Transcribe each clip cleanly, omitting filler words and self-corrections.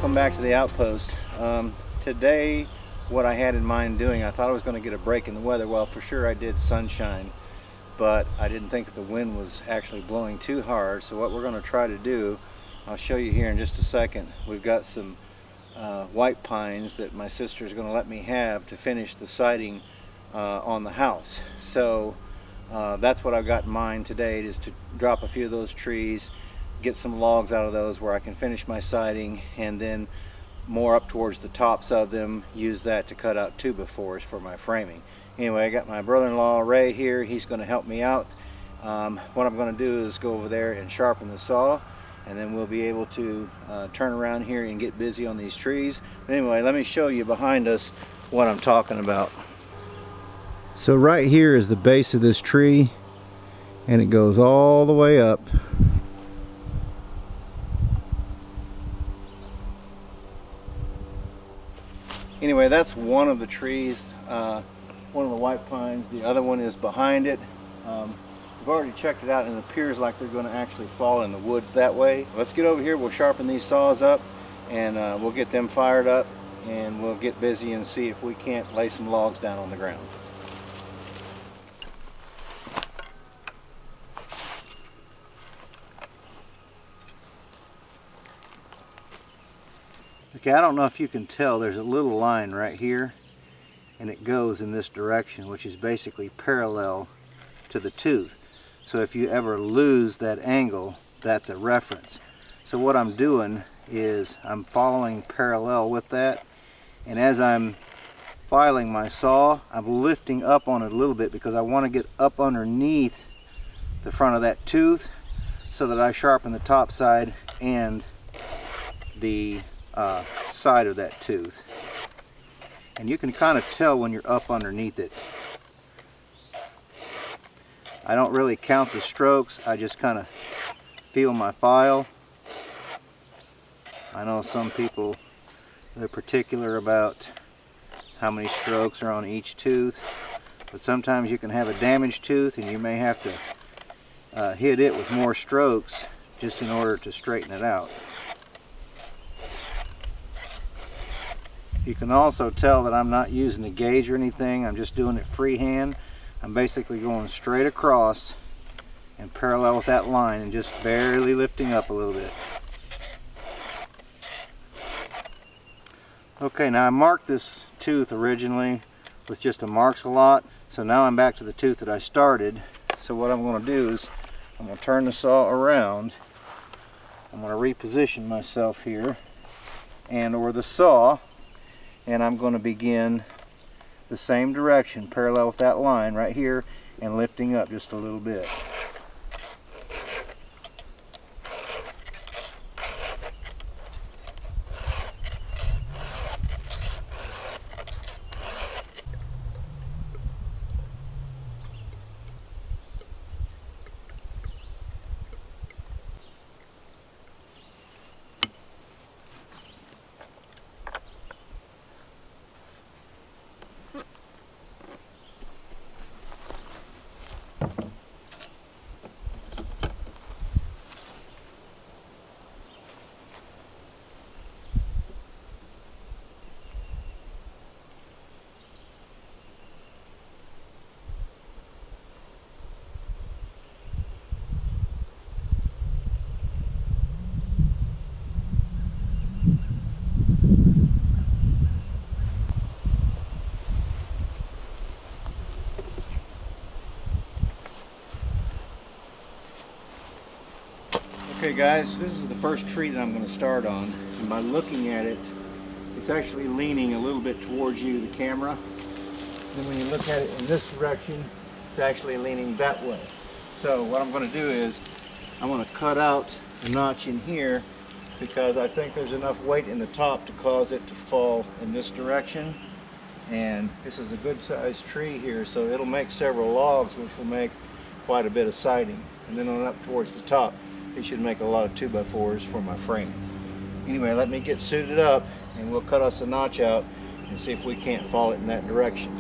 welcome back to the outpost. Today what I had in mind doing, I thought I was going to get a break in the weather. Well, for sure I did sunshine, but I didn't think that the wind was actually blowing too hard. So what we're going to try to do, I'll show you here in just a second. We've got some white pines that my sister is going to let me have to finish the siding on the house. So that's what I've got in mind today, is to drop a few of those trees, get some logs out of those where I can finish my siding, and then more up towards the tops of them, use that to cut out 2x4s for my framing. Anyway, I got my brother-in-law Ray here. He's going to help me out. What I'm going to do is go over there and sharpen the saw, and then we'll be able to turn around here and get busy on these trees. But anyway, let me show you behind us what I'm talking about. So right here is the base of this tree, and it goes all the way up. Anyway, that's one of the trees, one of the white pines. The other one is behind it. We've already checked it out, and it appears like they're going to actually fall in the woods that way. Let's get over here, we'll sharpen these saws up, and we'll get them fired up, and we'll get busy and see if we can't lay some logs down on the ground. Okay, I don't know if you can tell, there's a little line right here, and it goes in this direction, which is basically parallel to the tooth. So if you ever lose that angle, that's a reference. So what I'm doing is I'm following parallel with that, and as I'm filing my saw, I'm lifting up on it a little bit because I want to get up underneath the front of that tooth so that I sharpen the top side and the side of that tooth. And you can kind of tell when you're up underneath it. I don't really count the strokes, I just kind of feel my file. I know some people, they're particular about how many strokes are on each tooth, but sometimes you can have a damaged tooth and you may have to hit it with more strokes just in order to straighten it out. You can also tell that I'm not using a gauge or anything, I'm just doing it freehand. I'm basically going straight across and parallel with that line and just barely lifting up a little bit. Okay, now I marked this tooth originally with just a marks a lot, so now I'm back to the tooth that I started. So what I'm going to do is I'm going to turn the saw around, I'm going to reposition myself here and over the saw, and I'm going to begin the same direction, parallel with that line right here, and lifting up just a little bit. Okay guys, this is the first tree that I'm going to start on, and by looking at it, it's actually leaning a little bit towards you, the camera. Then when you look at it in this direction, it's actually leaning that way. So what I'm going to do is I'm going to cut out a notch in here because I think there's enough weight in the top to cause it to fall in this direction. And this is a good sized tree here, so it'll make several logs, which will make quite a bit of siding. And then on up towards the top, it should make a lot of 2x4s for my frame. Anyway, let me get suited up and we'll cut us a notch out and see if we can't fall it in that direction.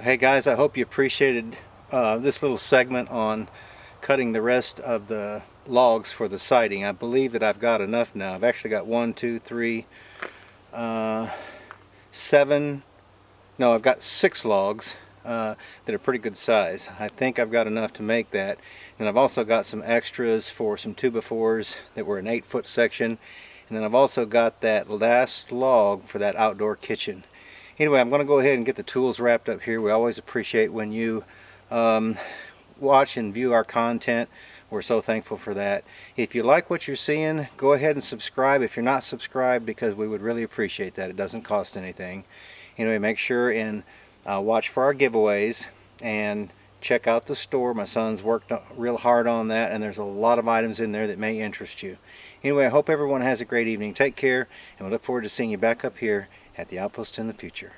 Hey guys, I hope you appreciated this little segment on cutting the rest of the logs for the siding. I believe that I've got enough now. I've actually got 1, 2, 3, 7, no, I've got 6 logs that are pretty good size. I think I've got enough to make that. And I've also got some extras for some 2x4s that were an 8-foot section. And then I've also got that last log for that outdoor kitchen. Anyway, I'm going to go ahead and get the tools wrapped up here. We always appreciate when you watch and view our content. We're so thankful for that. If you like what you're seeing, go ahead and subscribe if you're not subscribed, because we would really appreciate that. It doesn't cost anything. Anyway, make sure and watch for our giveaways and check out the store. My son's worked real hard on that, and there's a lot of items in there that may interest you. Anyway, I hope everyone has a great evening. Take care, and we look forward to seeing you back up here at the Outpost in the future.